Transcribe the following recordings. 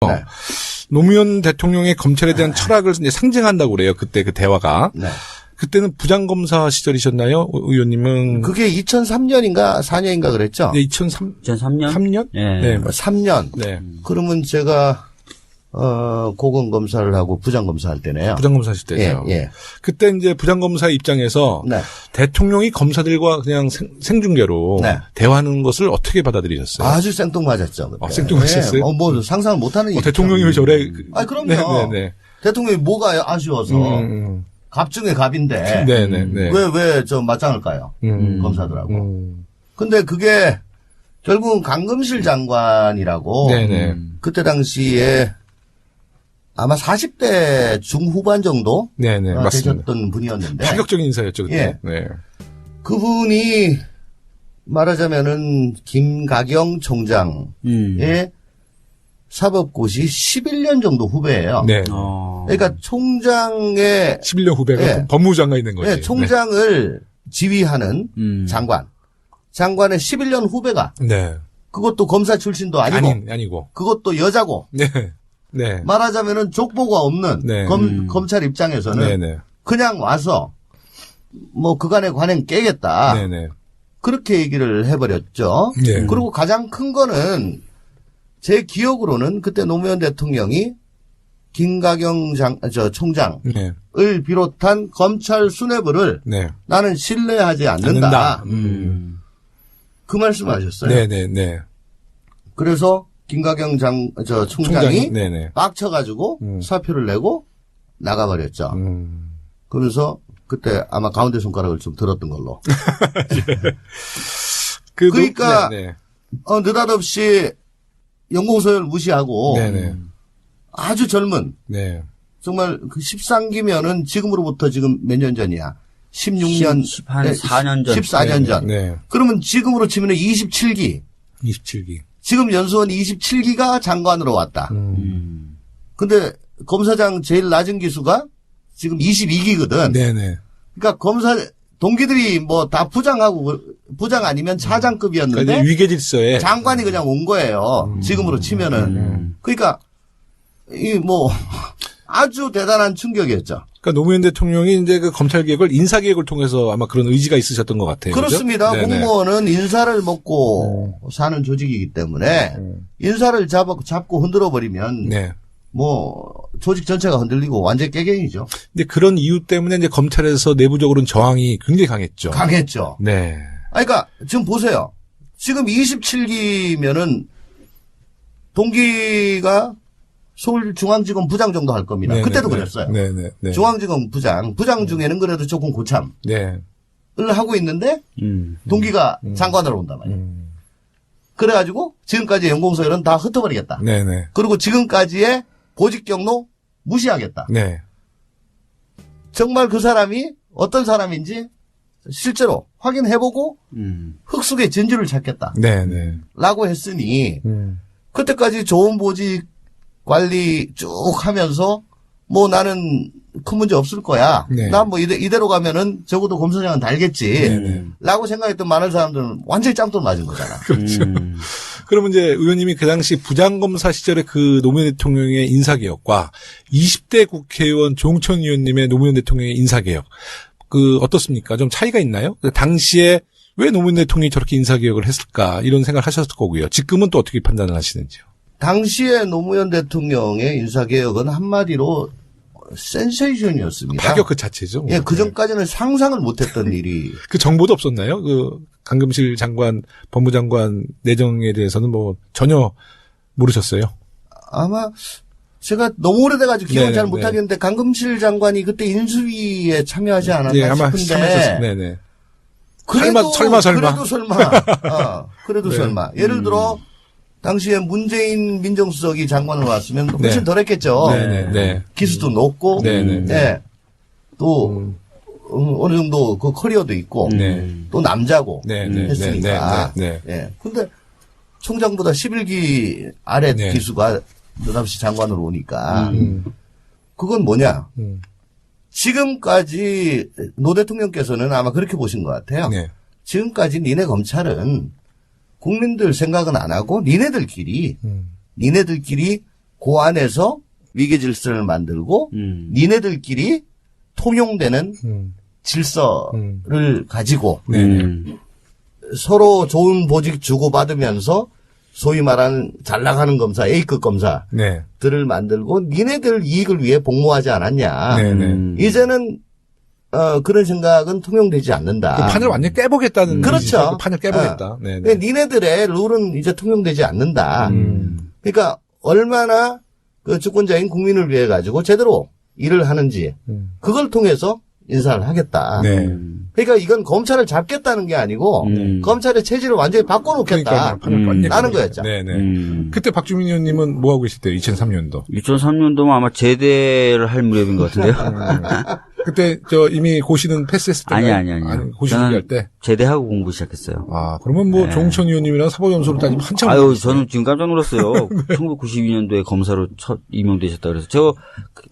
네. 노무현 대통령의 검찰에 대한 철학을 이제 상징한다고 그래요. 그때 그 대화가. 네. 그때는 부장검사 시절이셨나요? 의원님은. 그게 2003년인가 4년인가 그랬죠? 네, 2003년? 3년? 네. 네. 3년. 네. 그러면 제가 고검검사를 하고 부장검사 할 때네요. 부장검사 하실 때죠. 예, 예. 그때 이제 부장검사 입장에서 네. 대통령이 검사들과 그냥 생중계로 네. 대화하는 것을 어떻게 받아들이셨어요? 아주 생뚱맞았죠. 그때. 생뚱맞았어요? 네. 뭐 상상을 못하는 얘기죠. 대통령이 왜 저래? 그럼요. 네. 대통령이 뭐가 아쉬워서 갑 중에 갑인데 네네. 왜 저 맞짱을 까요? 검사들하고. 근데 그게 결국은 강금실 장관이라고 네네. 그때 당시에 아마 40대 중후반 정도 네네. 맞습니다. 되셨던 분이었는데 파격적인 인사였죠 그때. 예. 네. 그분이 말하자면은 김가경 총장의 사법고시 11년 정도 후배예요. 네. 그러니까 총장의 11년 후배가 예. 법무장관이 된 거지. 예, 총장을 지휘하는 장관의 11년 후배가 네. 그것도 검사 출신도 아니고 아니고. 그것도 여자고 네. 네. 말하자면은 족보가 없는 네. 검찰 입장에서는 네네. 그냥 와서 뭐 그간의 관행 깨겠다. 네네. 그렇게 얘기를 해버렸죠. 네. 그리고 가장 큰 거는 제 기억으로는 그때 노무현 대통령이 김가경 총장을 네. 비롯한 검찰 수뇌부를 네. 나는 신뢰하지 않는다. 그 말씀하셨어요. 네네네. 그래서 김가경 총장이 네네. 빡쳐가지고 사표를 내고 나가버렸죠. 그러면서 그때 아마 가운데 손가락을 좀 들었던 걸로. 그러니까 네네. 느닷없이 연공서열 무시하고 네네. 아주 젊은 네. 정말 그 13기면은 지금으로부터 지금 몇 년 전이야. 16년. 4년 전. 14년 전. 네. 그러면 지금으로 치면 27기. 27기. 지금 연수원 27기가 장관으로 왔다. 근데 검사장 제일 낮은 기수가 지금 22기거든. 네네. 그러니까 검사 동기들이 뭐 다 부장 아니면 차장급이었는데 그러니까 위계질서에 장관이 그냥 온 거예요. 지금으로 치면은. 그러니까 이 뭐 아주 대단한 충격이었죠. 그러니까 노무현 대통령이 이제 그 검찰 개혁을 인사 개혁을 통해서 아마 그런 의지가 있으셨던 것 같아요. 그렇습니다. 그렇죠? 공무원은 인사를 먹고 사는 조직이기 때문에 인사를 잡고 흔들어 버리면 네. 뭐 조직 전체가 흔들리고 완전 깨갱이죠. 근데 그런 이유 때문에 이제 검찰에서 내부적으로는 저항이 굉장히 강했죠. 강했죠. 네. 그러니까 지금 보세요. 지금 27기면은 동기가 서울중앙지검 부장 정도 할 겁니다. 네네, 그때도 네. 그랬어요. 네네. 중앙지검 부장 중에는 그래도 조금 고참을 네. 하고 있는데 동기가 장관으로 온단 말이에요. 그래가지고 지금까지 연공서열은 다 흩어버리겠다. 네네. 그리고 지금까지의 보직 경로 무시하겠다. 네. 정말 그 사람이 어떤 사람인지 실제로 확인해보고 흙속의 진주를 찾겠다. 네네. 라고 했으니 그때까지 좋은 보직 관리 쭉 하면서 뭐 나는 큰 문제 없을 거야. 네. 나 뭐 이대로 가면은 적어도 검사장은 달겠지. 네네. 라고 생각했던 많은 사람들은 완전히 짱돌 맞은 거잖아. 그렇죠. 그러면 이제 의원님이 그 당시 부장검사 시절에 그 노무현 대통령의 인사개혁과 20대 국회의원 조홍천 의원님의 노무현 대통령의 인사개혁 그 어떻습니까? 좀 차이가 있나요? 그 당시에 왜 노무현 대통령이 저렇게 인사개혁을 했을까 이런 생각을 하셨을 거고요. 지금은 또 어떻게 판단을 하시는지요? 당시에 노무현 대통령의 인사개혁은 한마디로 센세이션이었습니다. 파격 그 자체죠. 예, 그 전까지는 상상을 못했던 일이. 그 정보도 없었나요? 그 강금실 장관, 법무장관 내정에 대해서는 뭐 전혀 모르셨어요? 아마 제가 너무 오래돼가지고 기억을 잘 네네. 못하겠는데 강금실 장관이 그때 인수위에 참여하지 않았나 네, 아마 싶은데. 참여하셨어요. 네네. 그래도 설마. 그래도 네. 설마. 예를 들어 당시에 문재인 민정수석이 장관으로 왔으면 훨씬 네. 덜했겠죠. 네네. 기수도 높고, 네네. 네. 또 어느 정도 그 커리어도 있고, 네. 또 남자고 네네. 했으니까. 네. 예. 근데 총장보다 11기 아래 네. 기수가 느닷없이 장관으로 오니까 그건 뭐냐? 지금까지 노 대통령께서는 아마 그렇게 보신 것 같아요. 네. 지금까지 니네 검찰은 국민들 생각은 안 하고 니네들끼리 그 안에서 위계 질서를 만들고 니네들끼리 통용되는 질서를 가지고 서로 좋은 보직 주고받으면서 소위 말하는 잘 나가는 검사, A급 검사들을 네. 만들고 니네들 이익을 위해 복무하지 않았냐. 네네. 이제는 그런 생각은 통용되지 않는다. 그 판을 완전히 깨보겠다는. 그렇죠. 뜻이죠. 그 판을 깨보겠다. 네네. 근데 니네들의 룰은 이제 통용되지 않는다. 그러니까 얼마나 그 주권자인 국민을 위해 가지고 제대로 일을 하는지 그걸 통해서 인사를 하겠다. 네. 그러니까 이건 검찰을 잡겠다는 게 아니고 검찰의 체질을 완전히 바꿔놓겠다. 라는 거였죠. 네네. 그때 박주민 의원님은 뭐 하고 계실 때요? 2003년도. 2003년도면 아마 제대를 할 무렵인 것 같은데요. 그때 이미 고시는 패스했을 때. 아니. 고시 저는 준비할 때. 제대하고 공부 시작했어요. 아, 그러면 뭐 조홍천 의원님이랑 사법연수로 따지면 한참. 아유, 저는 지금 깜짝 놀랐어요. 1992년도에 검사로 첫 임용되셨다 그래서 저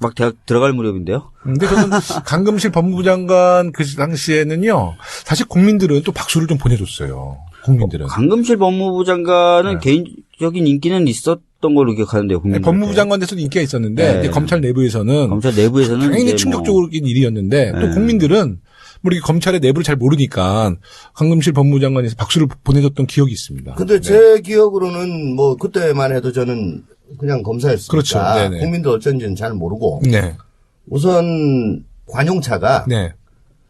막 대학 들어갈 무렵인데요. 근데 저는 강금실 법무부 장관 그 당시에는요, 사실 국민들은 또 박수를 좀 보내줬어요. 국민들은. 강금실 법무부 장관은 개인적인 인기는 있었던 걸로 기억하는데요. 국민들. 법무부 장관 돼서도 인기가 있었는데 이제 검찰 내부에서는 당연히 이제 충격적인 일이었는데 또 국민들은 뭐 이렇게 검찰의 내부를 잘 모르니까 강금실 법무부 장관에서 박수를 보내줬던 기억이 있습니다. 근데 제 기억으로는 뭐 그때만 해도 저는 그냥 검사였으니까 그렇죠. 네네. 국민들 어쩐지는 잘 모르고 네. 우선 관용차가 네.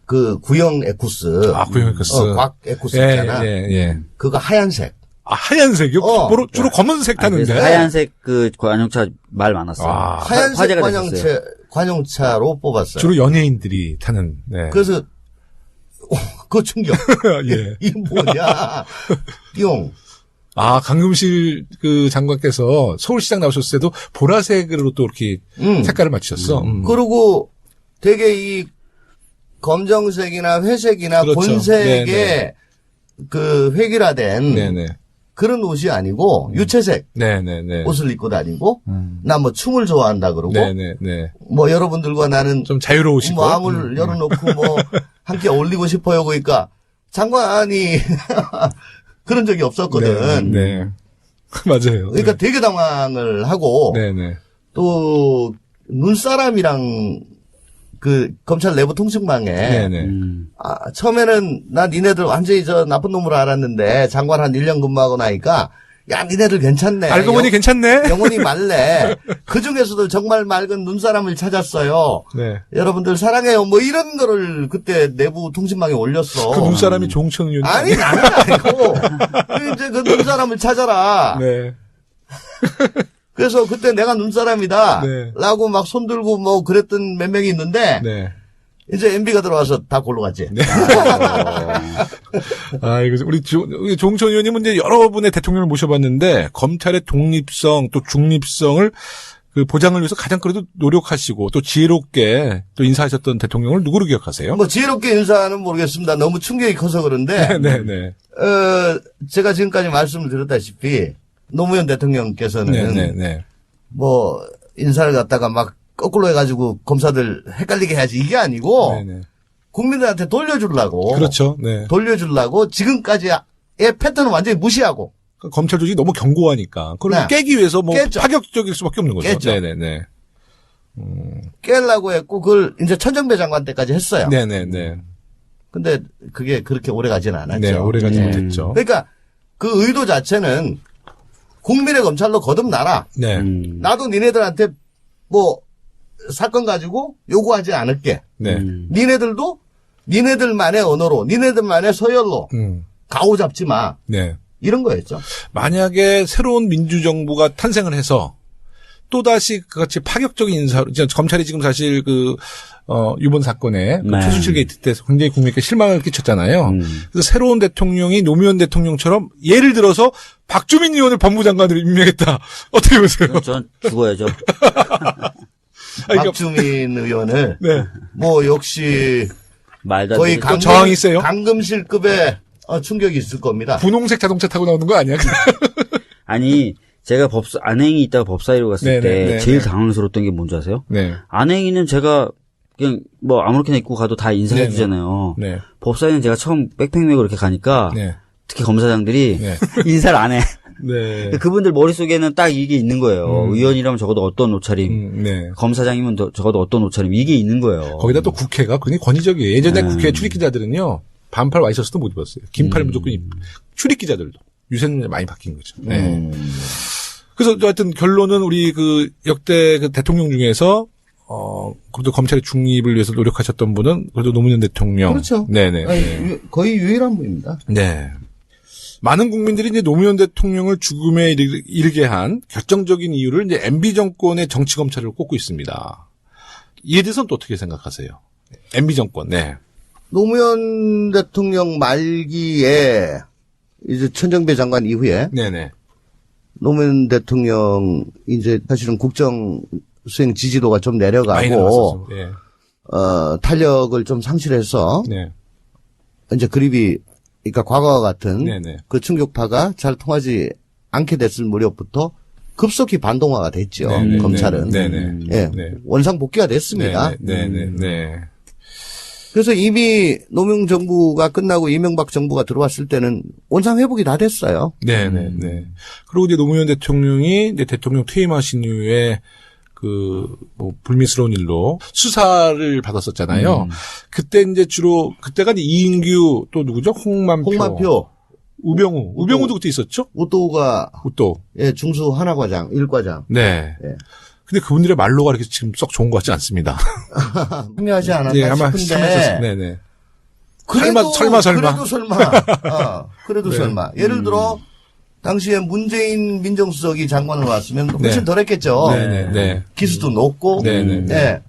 그 구형 에쿠스, 구형 에쿠스, 곽 에쿠스 있잖아. 예. 그거 하얀색. 아, 하얀색이요? 주로 검은색 타는데. 하얀색 그 관용차 말 많았어요. 하얀색 관용차로 뽑았어요. 주로 연예인들이 타는. 네. 그래서 그 충격. 예. 이게 뭐냐? 띠용. 아, 강금실 그 장관께서 서울시장 나오셨을 때도 보라색으로 또 이렇게 색깔을 맞추셨어. 그리고 되게 이 검정색이나 회색이나 그렇죠. 본색의 네네. 그 획일화된 네네. 그런 옷이 아니고 유채색 네네네. 옷을 입고 다니고 나 뭐 춤을 좋아한다 그러고 네네네. 뭐 여러분들과 나는 좀 자유로우시고 마음을 열어놓고 뭐 함께 어울리고 싶어요. 그러니까 장관이 그런 적이 없었거든. 네. 맞아요. 그러니까 되게 당황을 하고 네네. 또 눈사람이랑 그 검찰 내부 통신망에 네네. 처음에는 나 니네들 완전히 저 나쁜 놈으로 알았는데 장관 한 1년 근무하고 나니까 야 니네들 괜찮네. 알고 보니 괜찮네. 영혼이 맑네. 그중에서도 정말 맑은 눈사람을 찾았어요. 네. 여러분들 사랑해요. 뭐 이런 거를 그때 내부 통신망에 올렸어. 그 눈사람이 조홍천 의원님. 아니 나는 아니고 이제 그 눈사람을 찾아라. 네. 그래서 그때 내가 눈사람이다. 네. 라고 막 손들고 뭐 그랬던 몇 명이 있는데 네. 이제 MB가 들어와서 다 골로 갔지. 네. 이거 우리 조홍천 의원님은 이제 여러 분의 대통령을 모셔봤는데 검찰의 독립성 또 중립성을 그 보장을 위해서 가장 그래도 노력하시고 또 지혜롭게 또 인사하셨던 대통령을 누구로 기억하세요? 뭐 지혜롭게 인사는 모르겠습니다. 너무 충격이 커서 그런데. 네네. 제가 지금까지 말씀을 드렸다시피 노무현 대통령께서는 네네네. 뭐 인사를 갖다가 막 거꾸로 해가지고 검사들 헷갈리게 해야지 이게 아니고 네네. 국민들한테 돌려주려고. 그렇죠. 네. 돌려주려고 지금까지의 패턴은 완전히 무시하고. 검찰 조직이 너무 견고하니까 그걸 네. 깨기 위해서 뭐 깼죠. 파격적일 수밖에 없는 거죠. 깼죠. 네네네. 깨려고 했고 그걸 이제 천정배 장관 때까지 했어요. 네네네. 근데 그게 그렇게 오래 가지는 않았죠. 네, 오래 가지 못했죠. 그러니까 그 의도 자체는 국민의 검찰로 거듭나라. 네. 나도 니네들한테 뭐 사건 가지고 요구하지 않을게. 네. 니네들도 니네들만의 언어로 니네들만의 서열로 가오 잡지 마. 네. 이런 거였죠. 만약에 새로운 민주정부가 탄생을 해서 또다시 그같이 파격적인 인사로, 검찰이 지금 사실 유본 사건에 그 최순실 게이트 때 굉장히 국민께 실망을 끼쳤잖아요. 그래서 새로운 대통령이 노무현 대통령처럼 예를 들어서 박주민 의원을 법무장관으로 임명했다. 어떻게 보세요? 전 죽어야죠. 박주민 의원을 네. 뭐 역시 말도 안 거의 되죠. 저항이 세요? 강금실급의 충격이 있을 겁니다. 분홍색 자동차 타고 나오는 거 아니야? 아니 제가 안행이 있다가 법사위로 갔을 때 제일 당황스러웠던 게 뭔지 아세요? 네. 안행이는 제가 그냥 뭐 아무렇게나 입고 가도 다 인사해 주잖아요. 네. 법사위는 제가 처음 백팩 메고 이렇게 가니까 네. 특히 검사장들이 네. 인사를 안 해. 네. 그분들 머릿속에는 딱 이게 있는 거예요. 의원이라면 적어도 어떤 옷차림, 네. 검사장이면 적어도 어떤 옷차림, 이게 있는 거예요. 거기다 또 국회가 굉장히 권위적이에요. 예전에 네. 국회 출입기자들은요, 반팔 와이셔츠도 못 입었어요. 긴팔 무조건 출입기자들도. 요새는 많이 바뀐 거죠. 네. 그래서 하여튼 결론은 우리 그 역대 그 대통령 중에서 그래도 검찰의 중립을 위해서 노력하셨던 분은 그래도 노무현 대통령. 그렇죠. 네네. 아니, 거의 유일한 분입니다. 네. 많은 국민들이 이제 노무현 대통령을 죽음에 이르게 한 결정적인 이유를 이제 MB 정권의 정치 검찰을 꼽고 있습니다. 이에 대해서는 또 어떻게 생각하세요? MB 정권. 네. 노무현 대통령 말기에 이제 천정배 장관 이후에 네네. 노무현 대통령 이제 사실은 국정 수행 지지도가 좀 많이 내려가고 나왔었죠. 네. 탄력을 좀 상실해서 네. 이제 그립이 그러니까 과거와 같은 네네. 그 충격파가 잘 통하지 않게 됐을 무렵부터 급속히 반동화가 됐죠. 네네. 검찰은. 네네. 예. 네. 원상 복귀가 됐습니다. 네네. 네. 그래서 이미 노무현 정부가 끝나고 이명박 정부가 들어왔을 때는 원상 회복이 다 됐어요. 네네. 네. 그리고 이제 노무현 대통령이 이제 대통령 퇴임하신 이후에 뭐 불미스러운 일로 수사를 받았었잖아요. 그때 이제 주로 그때가 이제 이인규 또 누구죠? 홍만표. 우병우도 그때 있었죠? 우도가 우도. 예, 중수 하나과장, 1과장. 네. 예. 근데 그분들의 말로가 이렇게 지금 썩 좋은 것 같지 않습니다. 흥미하지 않았나 예, 아마 싶은데. 네네. 그래도, 설마. 그래도 설마. 그래도 네. 설마. 예를 들어 당시에 문재인 민정수석이 장관으로 왔으면 훨씬 네. 덜 했겠죠. 네네. 기수도 높고. 네네. 예.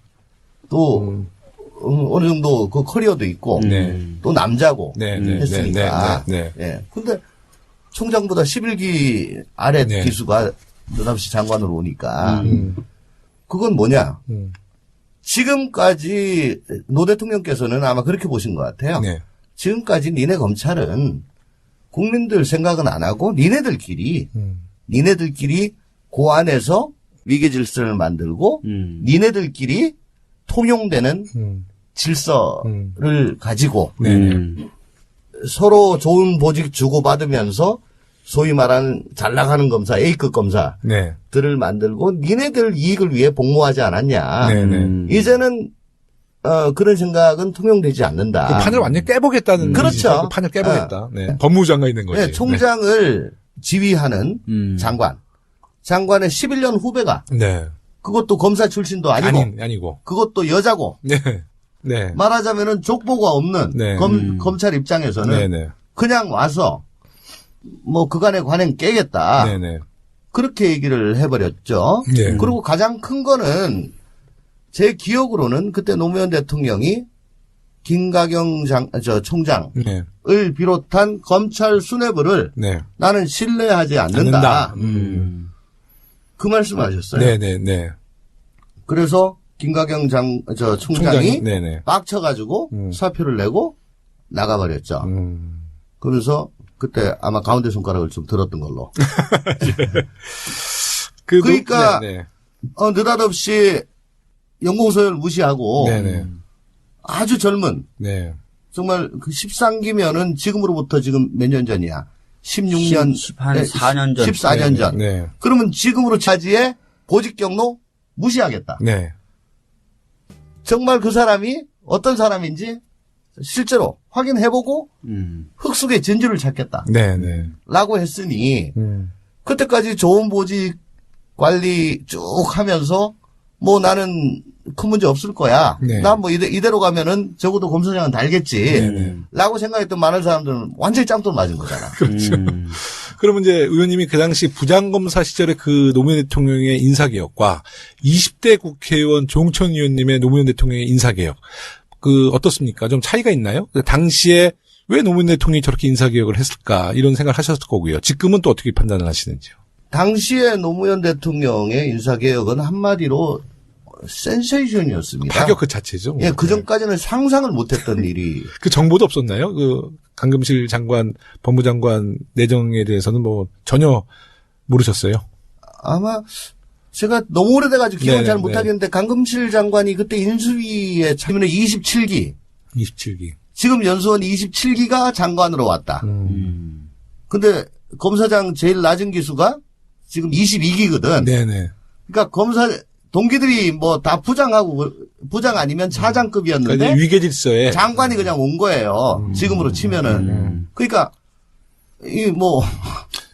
또 어느 정도 그 커리어도 있고. 네. 또 남자고. 네네. 했으니까. 네. 예. 근데 총장보다 11기 아래 네. 기수가 느닷없이 장관으로 오니까. 그건 뭐냐. 지금까지 노 대통령께서는 아마 그렇게 보신 것 같아요. 네. 지금까지 니네 검찰은 국민들 생각은 안 하고 니네들끼리 그 안에서 위계 질서를 만들고 니네들끼리 통용되는 질서를 가지고 서로 좋은 보직 주고받으면서 소위 말하는 잘 나가는 검사, A급 검사들을 네. 만들고 니네들 이익을 위해 복무하지 않았냐. 네네. 이제는 그런 생각은 통용되지 않는다. 그 판을 완전히 깨보겠다는. 그렇죠. 의지죠. 그 판을 깨보겠다. 네. 법무장관 있는 거지. 네, 총장을 지휘하는 장관의 11년 후배가 네. 그것도 검사 출신도 아니고 아니고. 그것도 여자고 네. 네. 말하자면은 족보가 없는 네. 검찰 입장에서는 네네. 그냥 와서 뭐 그간의 관행 깨겠다. 네네. 그렇게 얘기를 해버렸죠. 네. 그리고 가장 큰 거는 제 기억으로는 그때 노무현 대통령이 김가경 총장을 네. 비롯한 검찰 수뇌부를 네. 나는 신뢰하지 않는다. 그 말씀하셨어요. 네네네. 그래서 김가경 총장이 네네. 빡쳐가지고 사표를 내고 나가버렸죠. 그러면서 그때 아마 가운데 손가락을 좀 들었던 걸로. 그러니까 네네. 느닷없이 연공서열 무시하고 네네. 아주 젊은 네. 정말 그 13기면은 지금으로부터 지금 몇 년 전이야. 16년, 한 4년 전. 14년 전. 네. 그러면 지금으로 차지해 보직 경로 무시하겠다. 네. 정말 그 사람이 어떤 사람인지 실제로 확인해보고 흙속의 진주를 찾겠다. 네네. 라고 했으니 그때까지 좋은 보직 관리 쭉 하면서 뭐 나는 큰 문제 없을 거야. 네. 난 뭐 이대로 가면은 적어도 검사장은 달겠지. 네네. 라고 생각했던 많은 사람들은 완전히 짱돌 맞은 거잖아. 그렇죠. 그러면 이제 의원님이 그 당시 부장검사 시절에 그 노무현 대통령의 인사개혁과 20대 국회의원 조홍천 의원님의 노무현 대통령의 인사개혁, 어떻습니까? 좀 차이가 있나요? 당시에 왜 노무현 대통령이 저렇게 인사개혁을 했을까? 이런 생각을 하셨을 거고요. 지금은 또 어떻게 판단을 하시는지요? 당시에 노무현 대통령의 인사개혁은 한마디로 센세이션이었습니다. 파격 그 자체죠. 예, 그 전까지는 상상을 못했던 일이. 그 정보도 없었나요? 강금실 장관, 법무장관 내정에 대해서는 뭐 전혀 모르셨어요? 아마 제가 너무 오래돼가지고 기억을 네네, 잘 못하겠는데 강금실 장관이 그때 인수위에 참여는 27기. 27기. 지금 연수원 27기가 장관으로 왔다. 근데 검사장 제일 낮은 기수가 지금 22기거든. 네네. 그러니까 검사 동기들이 뭐 다 부장 아니면 차장급이었는데 그러니까 위계 질서에 장관이 그냥 온 거예요. 지금으로 치면은. 그러니까 이 뭐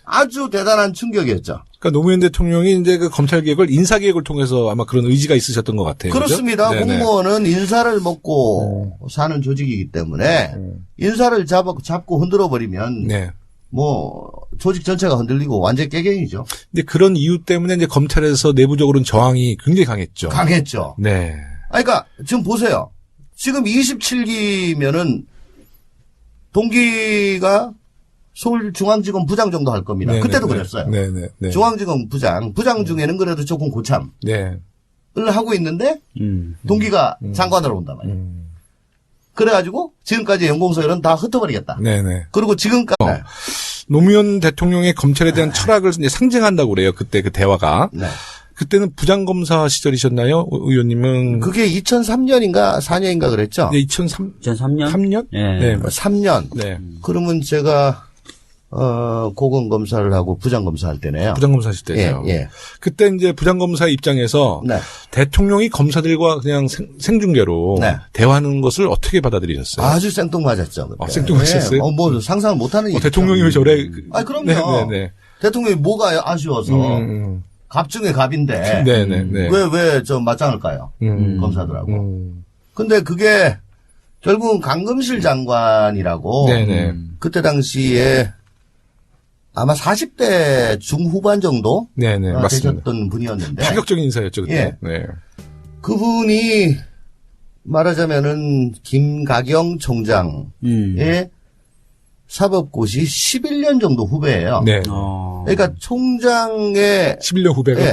아주 대단한 충격이었죠. 그러니까 노무현 대통령이 이제 그 검찰 개혁을 인사 개혁을 통해서 아마 그런 의지가 있으셨던 것 같아요. 그렇습니다. 그죠? 네네. 공무원은 인사를 먹고 사는 조직이기 때문에 인사를 잡고 흔들어 버리면 네. 뭐 조직 전체가 흔들리고 완전 깨갱이죠. 근데 그런 이유 때문에 이제 검찰에서 내부적으로는 저항이 굉장히 강했죠. 강했죠. 네. 그러니까 지금 보세요. 지금 27기면은 동기가 서울중앙지검 부장 정도 할 겁니다. 네네, 그때도 네. 그랬어요. 네네. 네. 중앙지검 부장 중에는 그래도 조금 고참을 네. 하고 있는데 동기가 장관으로 온단 말이에요. 그래가지고 지금까지 연공서열은 다 흩어버리겠다. 네네. 그리고 지금까지 노무현 대통령의 검찰에 대한 철학을 이제 상징한다고 그래요. 그때 그 대화가. 네. 그때는 부장검사 시절이셨나요? 의원님은. 그게 2003년인가 4년인가 그랬죠? 네, 2003년? 2003년? 네. 네. 3년. 네. 그러면 제가 고검검사를 하고 부장검사 할 때네요. 부장검사 하실 때죠. 예. 그때 이제 부장검사 입장에서 네. 대통령이 검사들과 그냥 생중계로 네. 대화하는 것을 어떻게 받아들이셨어요? 아주 생뚱맞았죠. 그때. 아, 생뚱맞았어요? 예. 뭐 상상을 못하는 얘기죠. 대통령이 왜 저래? 그럼요. 네네네. 대통령이 뭐가 아쉬워서 갑 중에 갑인데 네네네. 왜 저 맞짱을 까요? 검사들하고. 근데 그게 결국은 강금실 장관이라고 네네. 그때 당시에 아마 40대 중후반 정도 네네. 맞습니다. 되셨던 분이었는데 파격적인 인사였죠, 그때. 예. 네. 그분이 말하자면은 김가경 총장의 사법고시 11년 정도 후배예요. 네. 그러니까 총장의 11년 후배가. 예.